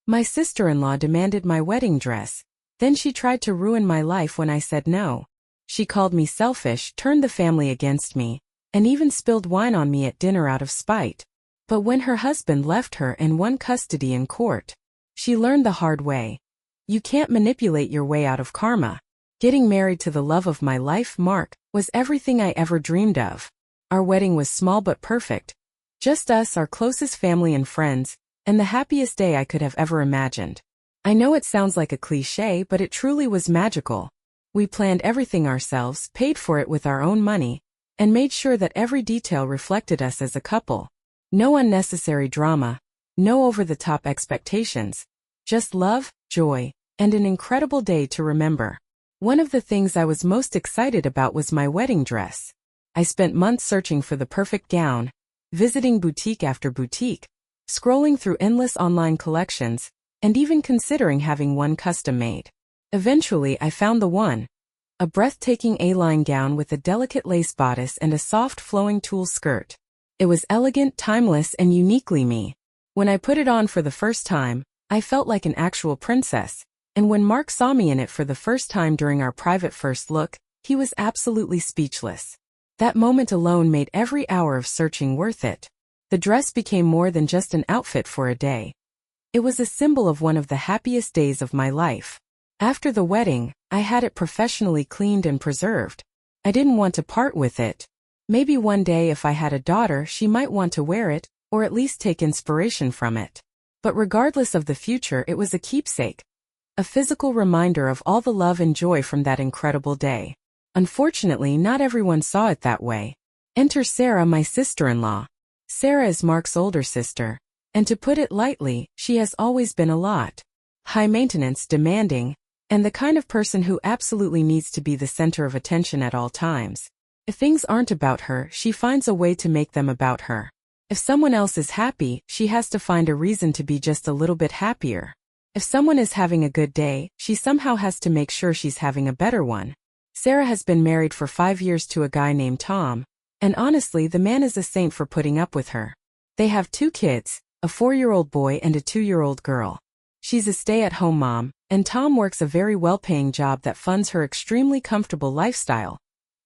My sister-in-law demanded my wedding dress. Then she tried to ruin my life when I said no. She called me selfish, turned the family against me, and even spilled wine on me at dinner out of spite. But when her husband left her and won custody in court, she learned the hard way. You can't manipulate your way out of karma. Getting married to the love of my life, Mark, was everything I ever dreamed of. Our wedding was small but perfect. Just us, our closest family and friends, and the happiest day I could have ever imagined. I know it sounds like a cliché, but it truly was magical. We planned everything ourselves, paid for it with our own money, and made sure that every detail reflected us as a couple. No unnecessary drama, no over-the-top expectations. Just love, joy, and an incredible day to remember. One of the things I was most excited about was my wedding dress. I spent months searching for the perfect gown, visiting boutique after boutique, scrolling through endless online collections, and even considering having one custom made. Eventually, I found the one. A breathtaking A-line gown with a delicate lace bodice and a soft flowing tulle skirt. It was elegant, timeless, and uniquely me. When I put it on for the first time, I felt like an actual princess, and when Mark saw me in it for the first time during our private first look, he was absolutely speechless. That moment alone made every hour of searching worth it. The dress became more than just an outfit for a day. It was a symbol of one of the happiest days of my life. After the wedding, I had it professionally cleaned and preserved. I didn't want to part with it. Maybe one day if I had a daughter, she might want to wear it, or at least take inspiration from it. But regardless of the future, it was a keepsake. A physical reminder of all the love and joy from that incredible day. Unfortunately, not everyone saw it that way. Enter Sarah, my sister-in-law. Sarah is Mark's older sister, and to put it lightly, she has always been a lot. High maintenance, demanding, and the kind of person who absolutely needs to be the center of attention at all times. If things aren't about her, she finds a way to make them about her. If someone else is happy, she has to find a reason to be just a little bit happier. If someone is having a good day, she somehow has to make sure she's having a better one. Sarah has been married for 5 years to a guy named Tom, and honestly, the man is a saint for putting up with her. They have 2 kids, a 4-year-old boy and a 2-year-old girl. She's a stay-at-home mom, and Tom works a very well-paying job that funds her extremely comfortable lifestyle.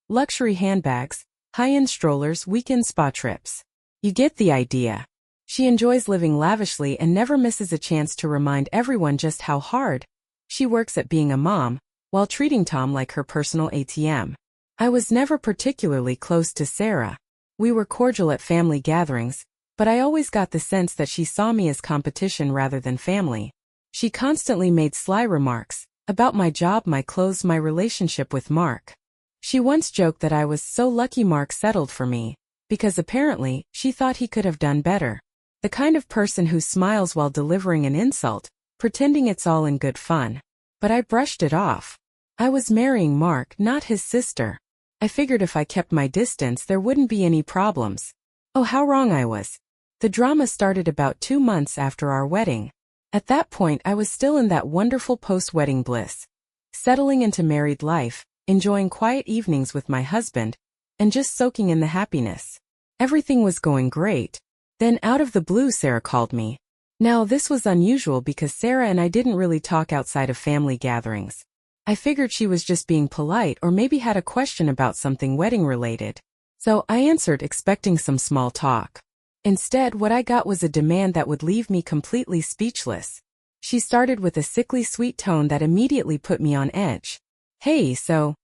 Luxury handbags, high-end strollers, weekend spa trips. You get the idea. She enjoys living lavishly and never misses a chance to remind everyone just how hard she works at being a mom, while treating Tom like her personal ATM. I was never particularly close to Sarah. We were cordial at family gatherings, but I always got the sense that she saw me as competition rather than family. She constantly made sly remarks about my job, my clothes, my relationship with Mark. She once joked that I was so lucky Mark settled for me, because apparently, she thought he could have done better. The kind of person who smiles while delivering an insult, pretending it's all in good fun. But I brushed it off. I was marrying Mark, not his sister. I figured if I kept my distance there wouldn't be any problems. Oh, how wrong I was. The drama started about 2 months after our wedding. At that point I was still in that wonderful post-wedding bliss. Settling into married life, enjoying quiet evenings with my husband, and just soaking in the happiness. Everything was going great. Then out of the blue Sarah called me. Now this was unusual because Sarah and I didn't really talk outside of family gatherings. I figured she was just being polite or maybe had a question about something wedding related. So I answered expecting some small talk. Instead, what I got was a demand that would leave me completely speechless. She started with a sickly sweet tone that immediately put me on edge. Hey, so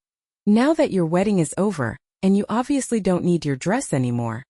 now that your wedding is over, and you obviously don't need your dress anymore,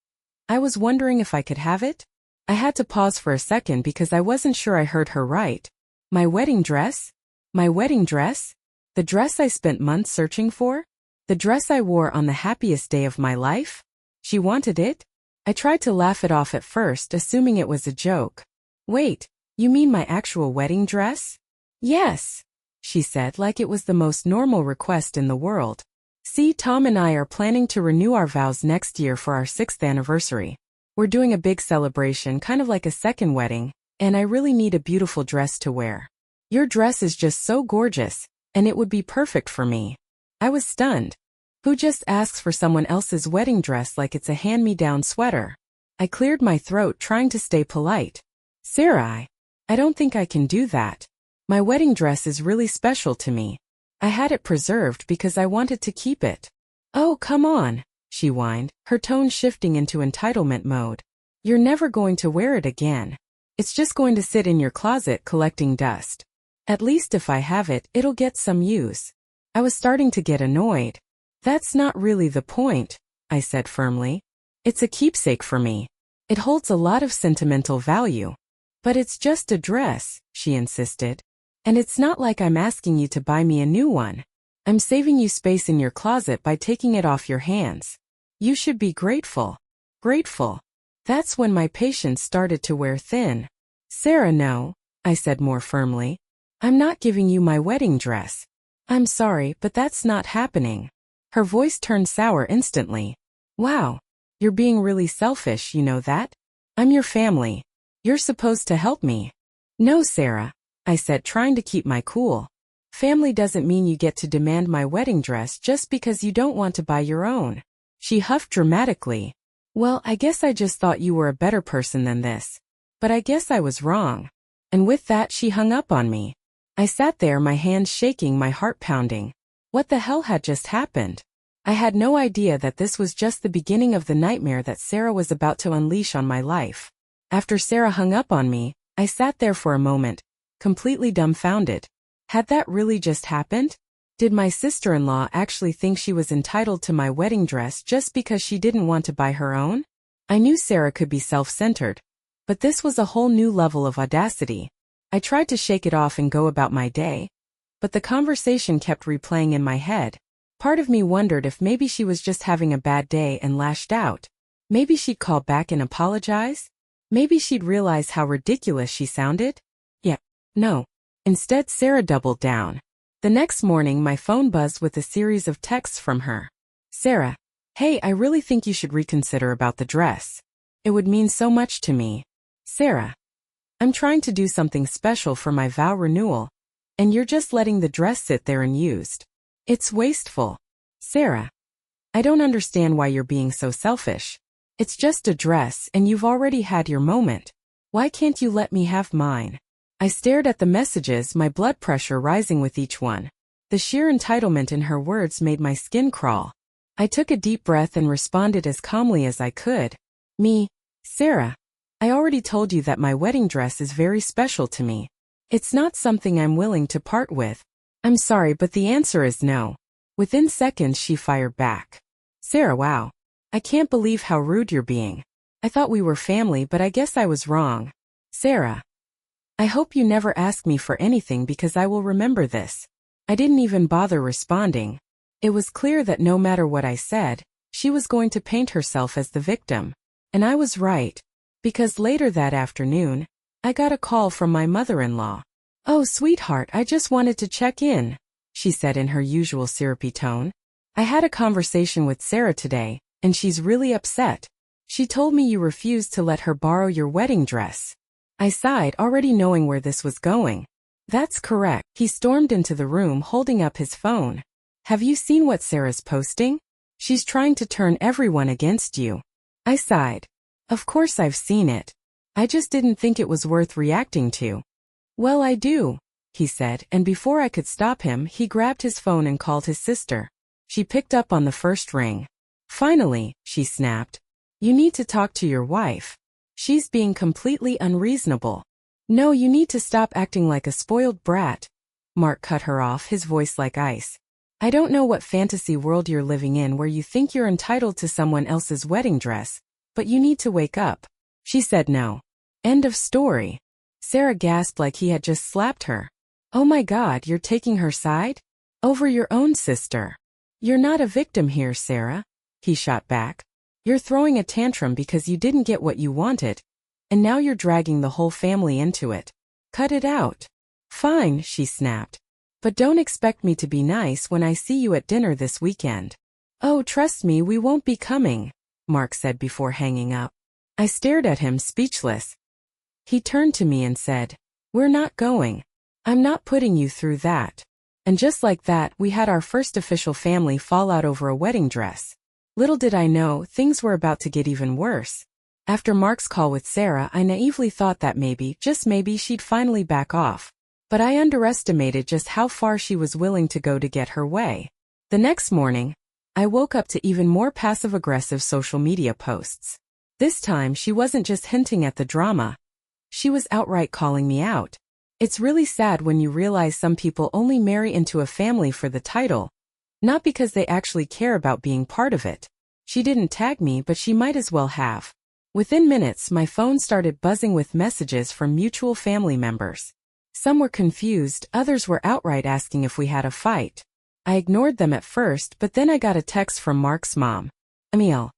I was wondering if I could have it? I had to pause for a second because I wasn't sure I heard her right. My wedding dress? My wedding dress? The dress I spent months searching for? The dress I wore on the happiest day of my life? She wanted it? I tried to laugh it off at first, assuming it was a joke. Wait, you mean my actual wedding dress? Yes, she said like it was the most normal request in the world. See, Tom and I are planning to renew our vows next year for our 6th anniversary. We're doing a big celebration, kind of like a second wedding, and I really need a beautiful dress to wear. Your dress is just so gorgeous, and it would be perfect for me. I was stunned. Who just asks for someone else's wedding dress like it's a hand-me-down sweater? I cleared my throat trying to stay polite. Sarah, I don't think I can do that. My wedding dress is really special to me. I had it preserved because I wanted to keep it. Oh, come on, she whined, her tone shifting into entitlement mode. You're never going to wear it again. It's just going to sit in your closet collecting dust. At least if I have it, it'll get some use. I was starting to get annoyed. That's not really the point, I said firmly. It's a keepsake for me. It holds a lot of sentimental value. But it's just a dress, she insisted. And it's not like I'm asking you to buy me a new one. I'm saving you space in your closet by taking it off your hands. You should be grateful. Grateful. That's when my patience started to wear thin. Sarah, no, I said more firmly. I'm not giving you my wedding dress. I'm sorry, but that's not happening. Her voice turned sour instantly. Wow, you're being really selfish, you know that? I'm your family. You're supposed to help me. No, Sarah, I said, trying to keep my cool. Family doesn't mean you get to demand my wedding dress just because you don't want to buy your own. She huffed dramatically. Well, I guess I just thought you were a better person than this. But I guess I was wrong. And with that, she hung up on me. I sat there, my hands shaking, my heart pounding. What the hell had just happened? I had no idea that this was just the beginning of the nightmare that Sarah was about to unleash on my life. After Sarah hung up on me, I sat there for a moment, completely dumbfounded. Had that really just happened? Did my sister-in-law actually think she was entitled to my wedding dress just because she didn't want to buy her own? I knew Sarah could be self-centered, but this was a whole new level of audacity. I tried to shake it off and go about my day, but the conversation kept replaying in my head. Part of me wondered if maybe she was just having a bad day and lashed out. Maybe she'd call back and apologize? Maybe she'd realize how ridiculous she sounded? Yeah, no. Instead, Sarah doubled down. The next morning, my phone buzzed with a series of texts from her. Sarah, hey, I really think you should reconsider about the dress. It would mean so much to me. Sarah, I'm trying to do something special for my vow renewal, and you're just letting the dress sit there unused. It's wasteful. Sarah, I don't understand why you're being so selfish. It's just a dress and you've already had your moment. Why can't you let me have mine? I stared at the messages, my blood pressure rising with each one. The sheer entitlement in her words made my skin crawl. I took a deep breath and responded as calmly as I could. Sarah, I already told you that my wedding dress is very special to me. It's not something I'm willing to part with. I'm sorry, but the answer is no. Within seconds, she fired back. Sarah, wow. I can't believe how rude you're being. I thought we were family, but I guess I was wrong. Sarah, I hope you never ask me for anything because I will remember this. I didn't even bother responding. It was clear that no matter what I said, she was going to paint herself as the victim. And I was right. Because later that afternoon, I got a call from my mother-in-law. Oh, sweetheart, I just wanted to check in, she said in her usual syrupy tone. I had a conversation with Sarah today, and she's really upset. She told me you refused to let her borrow your wedding dress. I sighed, already knowing where this was going. That's correct. He stormed into the room holding up his phone. Have you seen what Sarah's posting? She's trying to turn everyone against you. I sighed. Of course I've seen it. I just didn't think it was worth reacting to. Well, I do, he said, and before I could stop him, he grabbed his phone and called his sister. She picked up on the first ring. Finally, she snapped. You need to talk to your wife. She's being completely unreasonable. No, you need to stop acting like a spoiled brat. Mark cut her off, his voice like ice. I don't know what fantasy world you're living in where you think you're entitled to someone else's wedding dress, but you need to wake up. She said no. End of story. Sarah gasped like he had just slapped her. Oh my God, you're taking her side? Over your own sister. You're not a victim here, Sarah, he shot back. You're throwing a tantrum because you didn't get what you wanted, and now you're dragging the whole family into it. Cut it out. Fine, she snapped. But don't expect me to be nice when I see you at dinner this weekend. Oh, trust me, we won't be coming, Mark said before hanging up. I stared at him, speechless. He turned to me and said, We're not going. I'm not putting you through that. And just like that, we had our first official family fallout over a wedding dress. Little did I know, things were about to get even worse. After Mark's call with Sarah, I naively thought that maybe, just maybe, she'd finally back off. But I underestimated just how far she was willing to go to get her way. The next morning, I woke up to even more passive-aggressive social media posts. This time, she wasn't just hinting at the drama. She was outright calling me out. It's really sad when you realize some people only marry into a family for the title, not because they actually care about being part of it. She didn't tag me, but she might as well have. Within minutes, my phone started buzzing with messages from mutual family members. Some were confused, others were outright asking if we had a fight. I ignored them at first, but then I got a text from Mark's mom. Emil.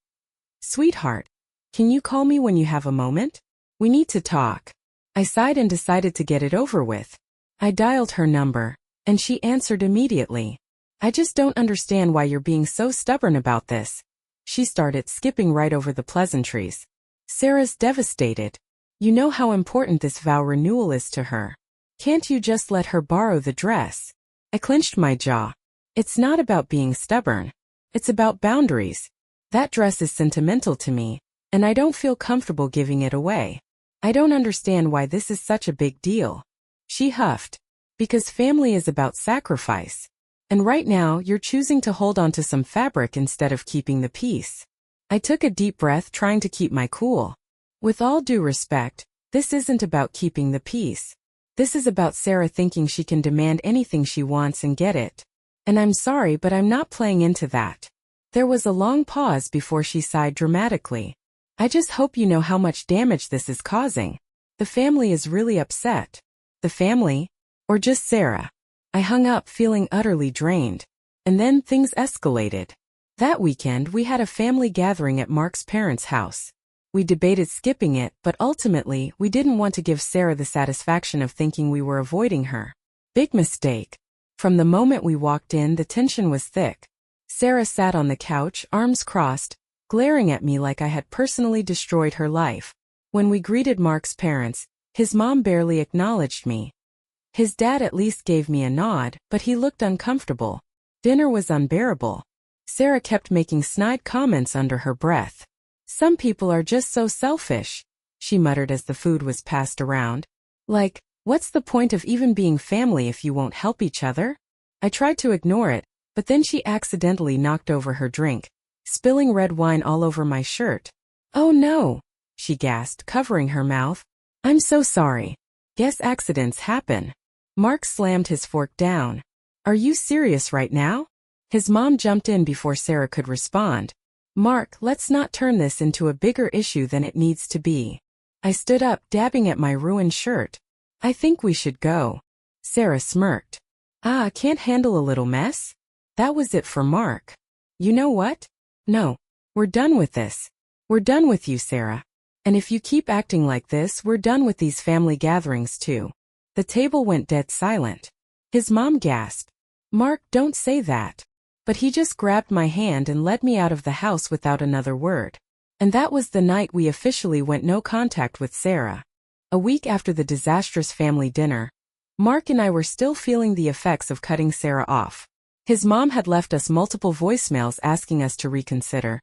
Sweetheart. Can you call me when you have a moment? We need to talk. I sighed and decided to get it over with. I dialed her number, and she answered immediately. I just don't understand why you're being so stubborn about this. She started, skipping right over the pleasantries. Sarah's devastated. You know how important this vow renewal is to her. Can't you just let her borrow the dress? I clenched my jaw. It's not about being stubborn. It's about boundaries. That dress is sentimental to me, and I don't feel comfortable giving it away. I don't understand why this is such a big deal. She huffed. Because family is about sacrifice. And right now, you're choosing to hold on to some fabric instead of keeping the peace. I took a deep breath, trying to keep my cool. With all due respect, this isn't about keeping the peace. This is about Sarah thinking she can demand anything she wants and get it. And I'm sorry, but I'm not playing into that. There was a long pause before she sighed dramatically. I just hope you know how much damage this is causing. The family is really upset. The family? Or just Sarah? I hung up, feeling utterly drained. And then things escalated. That weekend, we had a family gathering at Mark's parents' house. We debated skipping it, but ultimately, we didn't want to give Sarah the satisfaction of thinking we were avoiding her. Big mistake. From the moment we walked in, the tension was thick. Sarah sat on the couch, arms crossed, glaring at me like I had personally destroyed her life. When we greeted Mark's parents, his mom barely acknowledged me. His dad at least gave me a nod, but he looked uncomfortable. Dinner was unbearable. Sarah kept making snide comments under her breath. Some people are just so selfish, she muttered as the food was passed around. Like, what's the point of even being family if you won't help each other? I tried to ignore it, but then she accidentally knocked over her drink, spilling red wine all over my shirt. Oh no, she gasped, covering her mouth. I'm so sorry. Guess accidents happen. Mark slammed his fork down. Are you serious right now? His mom jumped in before Sarah could respond. Mark, let's not turn this into a bigger issue than it needs to be. I stood up, dabbing at my ruined shirt. I think we should go. Sarah smirked. Can't handle a little mess? That was it for Mark. You know what? No. We're done with this. We're done with you, Sarah. And if you keep acting like this, we're done with these family gatherings too. The table went dead silent. His mom gasped. Mark, don't say that. But he just grabbed my hand and led me out of the house without another word. And that was the night we officially went no contact with Sarah. A week after the disastrous family dinner, Mark and I were still feeling the effects of cutting Sarah off. His mom had left us multiple voicemails asking us to reconsider,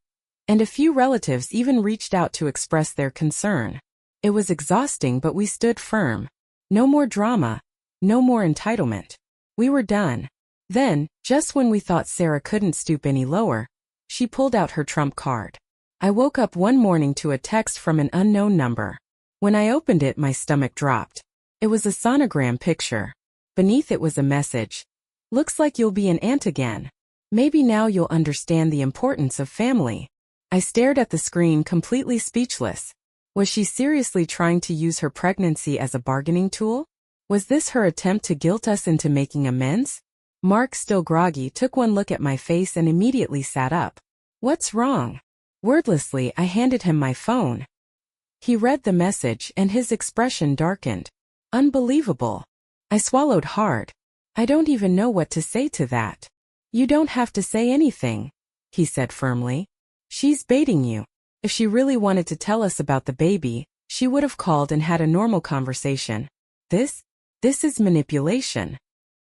and a few relatives even reached out to express their concern. It was exhausting, but we stood firm. No more drama, no more entitlement. We were done. Then, just when we thought Sarah couldn't stoop any lower, she pulled out her trump card. I woke up one morning to a text from an unknown number. When I opened it, my stomach dropped. It was a sonogram picture. Beneath it was a message. Looks like you'll be an aunt again. Maybe now you'll understand the importance of family. I stared at the screen, completely speechless. Was she seriously trying to use her pregnancy as a bargaining tool? Was this her attempt to guilt us into making amends? Mark, still groggy, took one look at my face and immediately sat up. What's wrong? Wordlessly, I handed him my phone. He read the message and his expression darkened. Unbelievable. I swallowed hard. I don't even know what to say to that. You don't have to say anything, he said firmly. She's baiting you. If she really wanted to tell us about the baby, she would have called and had a normal conversation. This is manipulation.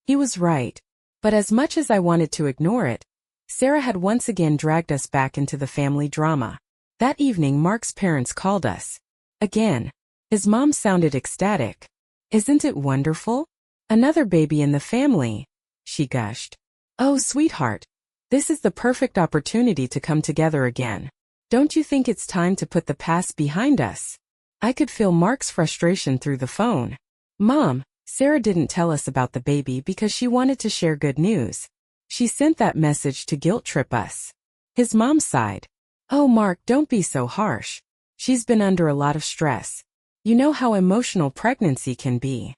He was right. But as much as I wanted to ignore it, Sarah had once again dragged us back into the family drama. That evening Mark's parents called us. Again. His mom sounded ecstatic. "Isn't it wonderful? Another baby in the family," she gushed. "Oh, sweetheart. This is the perfect opportunity to come together again. Don't you think it's time to put the past behind us?" I could feel Mark's frustration through the phone. "Mom, Sarah didn't tell us about the baby because she wanted to share good news. She sent that message to guilt-trip us." His mom sighed. "Oh, Mark, don't be so harsh. She's been under a lot of stress. You know how emotional pregnancy can be."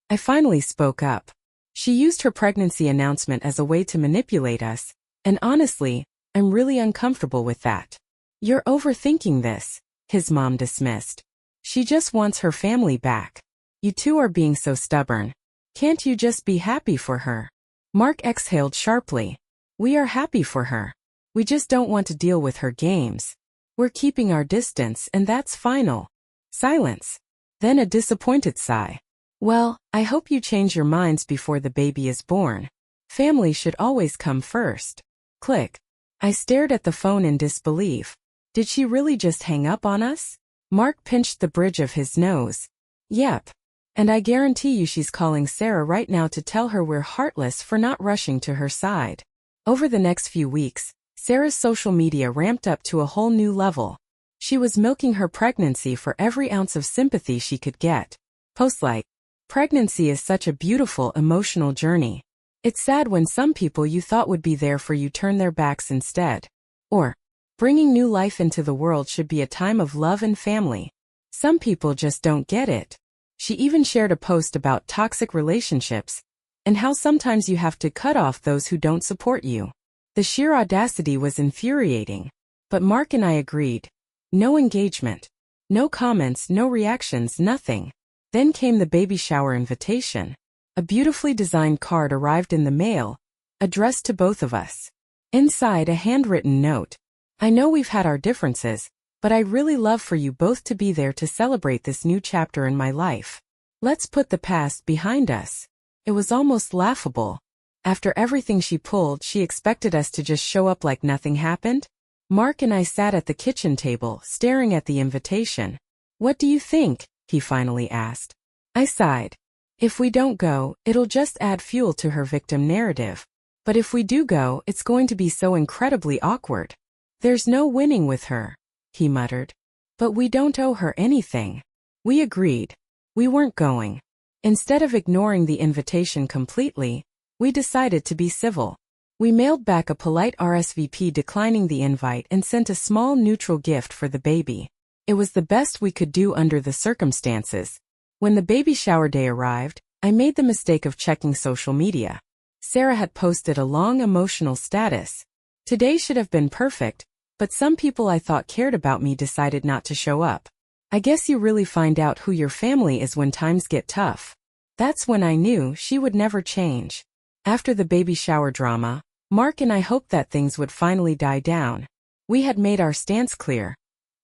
I finally spoke up. "She used her pregnancy announcement as a way to manipulate us, and honestly, I'm really uncomfortable with that." "You're overthinking this," his mom dismissed. "She just wants her family back. You two are being so stubborn. Can't you just be happy for her?" Mark exhaled sharply. "We are happy for her. We just don't want to deal with her games. We're keeping our distance, and that's final." Silence. Then a disappointed sigh. "Well, I hope you change your minds before the baby is born. Family should always come first." Click. I stared at the phone in disbelief. Did she really just hang up on us? Mark pinched the bridge of his nose. "Yep. And I guarantee you she's calling Sarah right now to tell her we're heartless for not rushing to her side." Over the next few weeks, Sarah's social media ramped up to a whole new level. She was milking her pregnancy for every ounce of sympathy she could get. Posts like, "Pregnancy is such a beautiful emotional journey. It's sad when some people you thought would be there for you turn their backs instead." Or, "Bringing new life into the world should be a time of love and family. Some people just don't get it." She even shared a post about toxic relationships and how sometimes you have to cut off those who don't support you. The sheer audacity was infuriating. But Mark and I agreed. No engagement. No comments, no reactions, nothing. Then came the baby shower invitation. A beautifully designed card arrived in the mail, addressed to both of us. Inside, a handwritten note. "I know we've had our differences, but I'd really love for you both to be there to celebrate this new chapter in my life. Let's put the past behind us." It was almost laughable. After everything she pulled, she expected us to just show up like nothing happened? Mark and I sat at the kitchen table, staring at the invitation. "What do you think?" he finally asked. I sighed. "If we don't go, it'll just add fuel to her victim narrative. But if we do go, it's going to be so incredibly awkward. There's no winning with her," he muttered. "But we don't owe her anything." We agreed. We weren't going. Instead of ignoring the invitation completely, we decided to be civil. We mailed back a polite RSVP declining the invite and sent a small neutral gift for the baby. It was the best we could do under the circumstances. When the baby shower day arrived, I made the mistake of checking social media. Sarah had posted a long emotional status. Today should have been perfect, but some people I thought cared about me decided not to show up. I guess you really find out who your family is when times get tough. That's when I knew she would never change. After the baby shower drama, Mark and I hoped that things would finally die down. We had made our stance clear.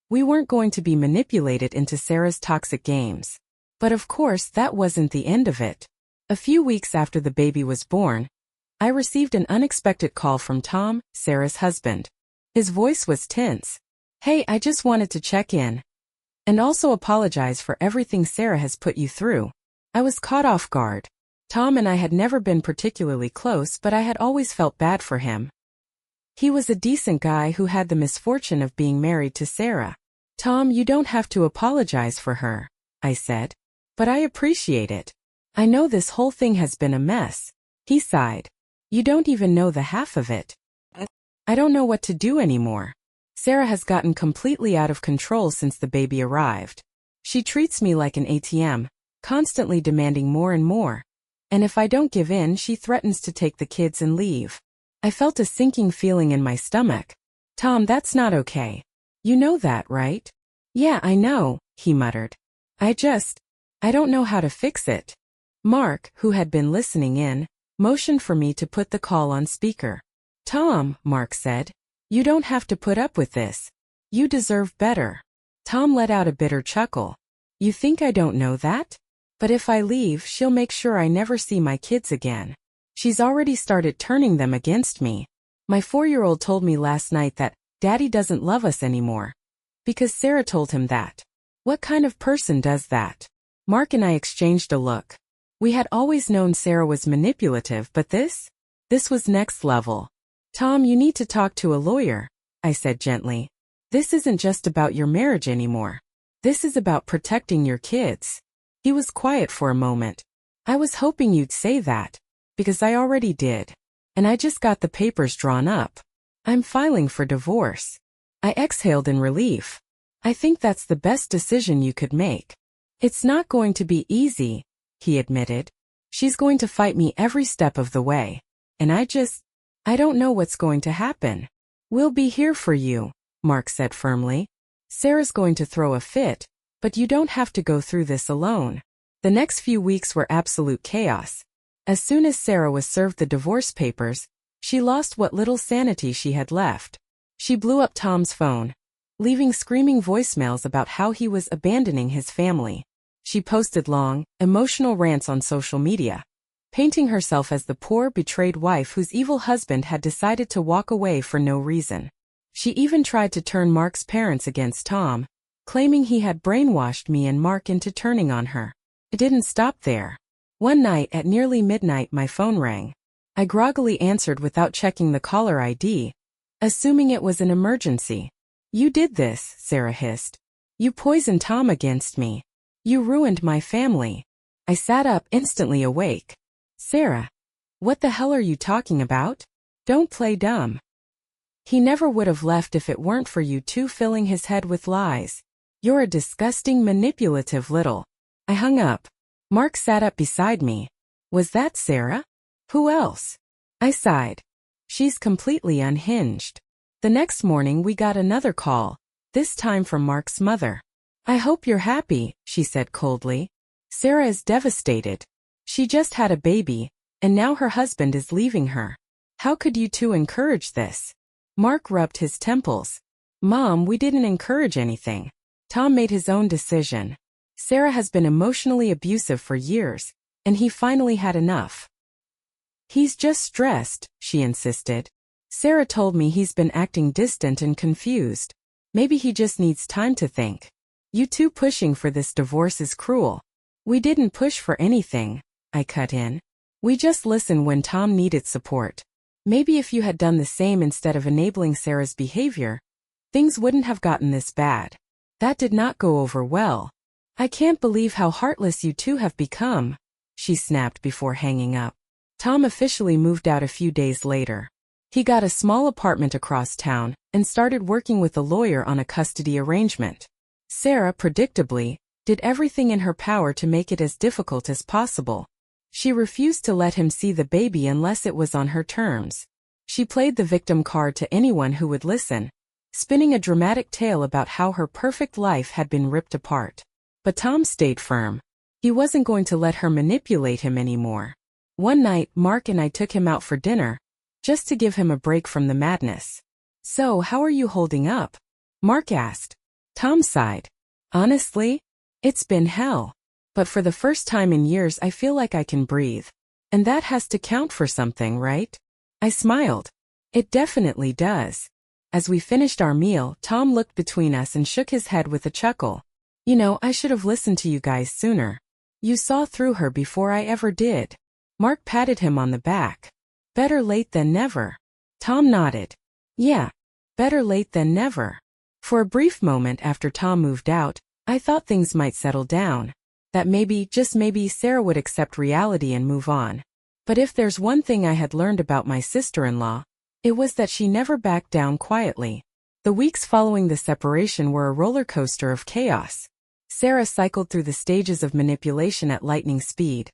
We weren't going to be manipulated into Sarah's toxic games. But of course that wasn't the end of it. A few weeks after the baby was born, I received an unexpected call from Tom, Sarah's husband. His voice was tense. "Hey, I just wanted to check in. And also apologize for everything Sarah has put you through." I was caught off guard. Tom and I had never been particularly close, but I had always felt bad for him. He was a decent guy who had the misfortune of being married to Sarah. "Tom, you don't have to apologize for her," I said. "But I appreciate it. I know this whole thing has been a mess." He sighed. "You don't even know the half of it. I don't know what to do anymore. Sarah has gotten completely out of control since the baby arrived. She treats me like an ATM, constantly demanding more and more. And if I don't give in, she threatens to take the kids and leave." I felt a sinking feeling in my stomach. "Tom, that's not okay. You know that, right?" "Yeah, I know," he muttered. I don't know how to fix it." Mark, who had been listening in, motioned for me to put the call on speaker. "Tom," Mark said, "you don't have to put up with this. You deserve better." Tom let out a bitter chuckle. "You think I don't know that? But if I leave, she'll make sure I never see my kids again. She's already started turning them against me. My 4-year-old told me last night that Daddy doesn't love us anymore. Because Sarah told him that. What kind of person does that? Mark and I exchanged a look. We had always known Sarah was manipulative, but this was next level. Tom, you need to talk to a lawyer, I said gently. This isn't just about your marriage anymore. This is about protecting your kids. He was quiet for a moment. I was hoping you'd say that, because I already did. And I just got the papers drawn up. I'm filing for divorce. I exhaled in relief. I think that's the best decision you could make. It's not going to be easy, he admitted. She's going to fight me every step of the way. And I don't know what's going to happen. We'll be here for you, Mark said firmly. Sarah's going to throw a fit, but you don't have to go through this alone. The next few weeks were absolute chaos. As soon as Sarah was served the divorce papers, she lost what little sanity she had left. She blew up Tom's phone, leaving screaming voicemails about how he was abandoning his family. She posted long, emotional rants on social media, painting herself as the poor, betrayed wife whose evil husband had decided to walk away for no reason. She even tried to turn Mark's parents against Tom, claiming he had brainwashed me and Mark into turning on her. It didn't stop there. One night at nearly midnight my phone rang. I groggily answered without checking the caller ID, assuming it was an emergency. You did this, Sarah hissed. You poisoned Tom against me. You ruined my family. I sat up, instantly awake. Sarah, what the hell are you talking about? Don't play dumb. He never would have left if it weren't for you two filling his head with lies. You're a disgusting, manipulative little. I hung up. Mark sat up beside me. Was that Sarah? Who else? I sighed. She's completely unhinged. The next morning we got another call, this time from Mark's mother. I hope you're happy, she said coldly. Sarah is devastated. She just had a baby, and now her husband is leaving her. How could you two encourage this? Mark rubbed his temples. Mom, we didn't encourage anything. Tom made his own decision. Sarah has been emotionally abusive for years, and he finally had enough. He's just stressed, she insisted. Sarah told me he's been acting distant and confused. Maybe he just needs time to think. You two pushing for this divorce is cruel. We didn't push for anything, I cut in. We just listened when Tom needed support. Maybe if you had done the same instead of enabling Sarah's behavior, things wouldn't have gotten this bad. That did not go over well. I can't believe how heartless you two have become, she snapped before hanging up. Tom officially moved out a few days later. He got a small apartment across town and started working with a lawyer on a custody arrangement. Sarah, predictably, did everything in her power to make it as difficult as possible. She refused to let him see the baby unless it was on her terms. She played the victim card to anyone who would listen, spinning a dramatic tale about how her perfect life had been ripped apart. But Tom stayed firm. He wasn't going to let her manipulate him anymore. One night, Mark and I took him out for dinner, just to give him a break from the madness. So, how are you holding up? Mark asked. Tom sighed. Honestly, it's been hell. But for the first time in years I feel like I can breathe. And that has to count for something, right? I smiled. It definitely does. As we finished our meal, Tom looked between us and shook his head with a chuckle. You know, I should have listened to you guys sooner. You saw through her before I ever did. Mark patted him on the back. Better late than never. Tom nodded. Yeah, better late than never. For a brief moment after Tom moved out, I thought things might settle down. That maybe, just maybe, Sarah would accept reality and move on. But if there's one thing I had learned about my sister-in-law, it was that she never backed down quietly. The weeks following the separation were a roller coaster of chaos. Sarah cycled through the stages of manipulation at lightning speed,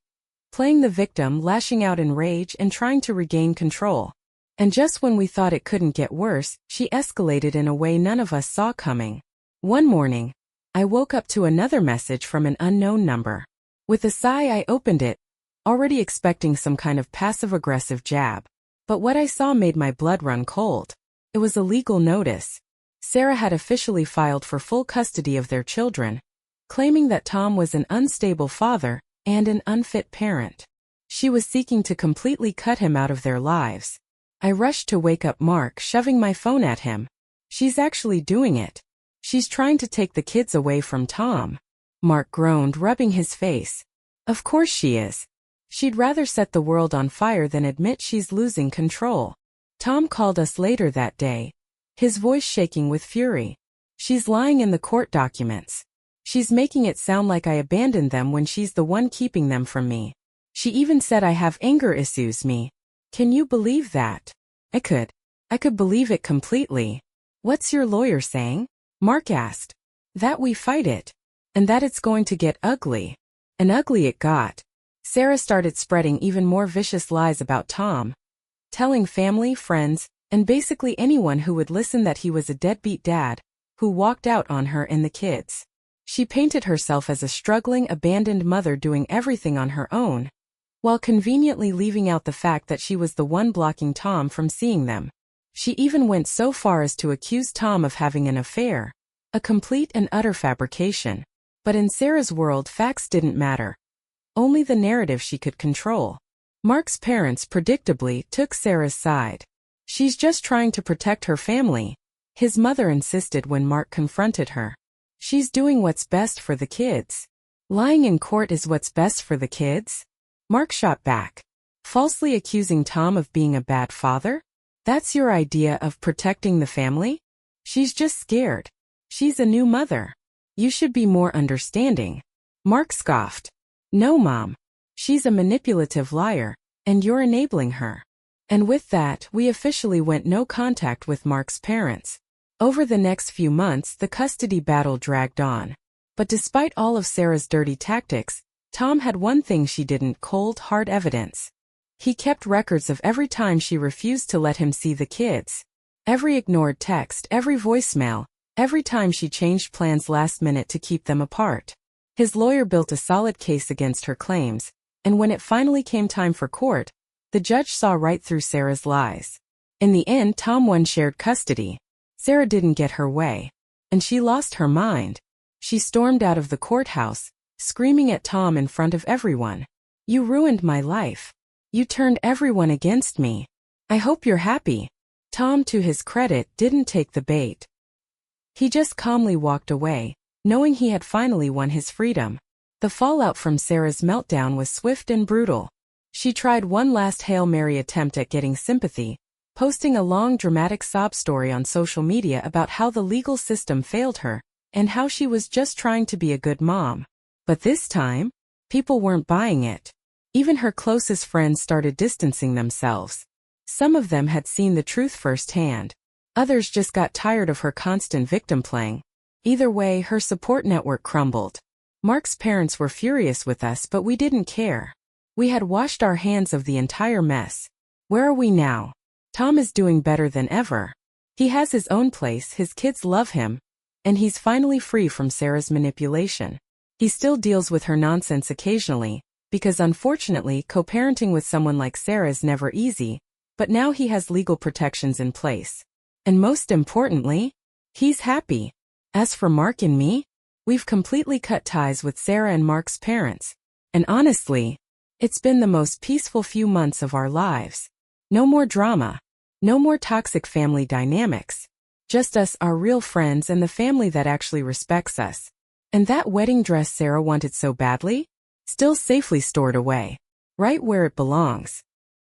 playing the victim, lashing out in rage, and trying to regain control. And just when we thought it couldn't get worse, she escalated in a way none of us saw coming. One morning, I woke up to another message from an unknown number. With a sigh, I opened it, already expecting some kind of passive-aggressive jab. But what I saw made my blood run cold. It was a legal notice. Sarah had officially filed for full custody of their children, claiming that Tom was an unstable father and an unfit parent. She was seeking to completely cut him out of their lives. I rushed to wake up Mark, shoving my phone at him. She's actually doing it. She's trying to take the kids away from Tom. Mark groaned, rubbing his face. Of course she is. She'd rather set the world on fire than admit she's losing control. Tom called us later that day, his voice shaking with fury. She's lying in the court documents. She's making it sound like I abandoned them when she's the one keeping them from me. She even said I have anger issues. Can you believe that? I could believe it completely. What's your lawyer saying? Mark asked. That we fight it. And that it's going to get ugly. And ugly it got. Sarah started spreading even more vicious lies about Tom, telling family, friends, and basically anyone who would listen that he was a deadbeat dad, who walked out on her and the kids. She painted herself as a struggling, abandoned mother doing everything on her own, while conveniently leaving out the fact that she was the one blocking Tom from seeing them. She even went so far as to accuse Tom of having an affair, a complete and utter fabrication. But in Sarah's world, facts didn't matter. Only the narrative she could control. Mark's parents predictably took Sarah's side. She's just trying to protect her family, his mother insisted when Mark confronted her. She's doing what's best for the kids. Lying in court is what's best for the kids? Mark shot back. Falsely accusing Tom of being a bad father? That's your idea of protecting the family? She's just scared. She's a new mother. You should be more understanding. Mark scoffed. No, Mom. She's a manipulative liar, and you're enabling her. And with that, we officially went no contact with Mark's parents. Over the next few months, the custody battle dragged on. But despite all of Sarah's dirty tactics, Tom had one thing she didn't: cold, hard evidence. He kept records of every time she refused to let him see the kids. Every ignored text, every voicemail, every time she changed plans last minute to keep them apart. His lawyer built a solid case against her claims, and when it finally came time for court, the judge saw right through Sarah's lies. In the end, Tom won shared custody. Sarah didn't get her way, and she lost her mind. She stormed out of the courthouse, screaming at Tom in front of everyone. You ruined my life. You turned everyone against me. I hope you're happy. Tom, to his credit, didn't take the bait. He just calmly walked away, knowing he had finally won his freedom. The fallout from Sarah's meltdown was swift and brutal. She tried one last Hail Mary attempt at getting sympathy, posting a long dramatic sob story on social media about how the legal system failed her, and how she was just trying to be a good mom. But this time, people weren't buying it. Even her closest friends started distancing themselves. Some of them had seen the truth firsthand. Others just got tired of her constant victim playing. Either way, her support network crumbled. Mark's parents were furious with us, but we didn't care. We had washed our hands of the entire mess. Where are we now? Tom is doing better than ever. He has his own place, his kids love him, and he's finally free from Sarah's manipulation. He still deals with her nonsense occasionally, because unfortunately, co-parenting with someone like Sarah is never easy, but now he has legal protections in place. And most importantly, he's happy. As for Mark and me, we've completely cut ties with Sarah and Mark's parents. And honestly, it's been the most peaceful few months of our lives. No more drama. No more toxic family dynamics. Just us, our real friends, and the family that actually respects us. And that wedding dress Sarah wanted so badly? Still safely stored away. Right where it belongs.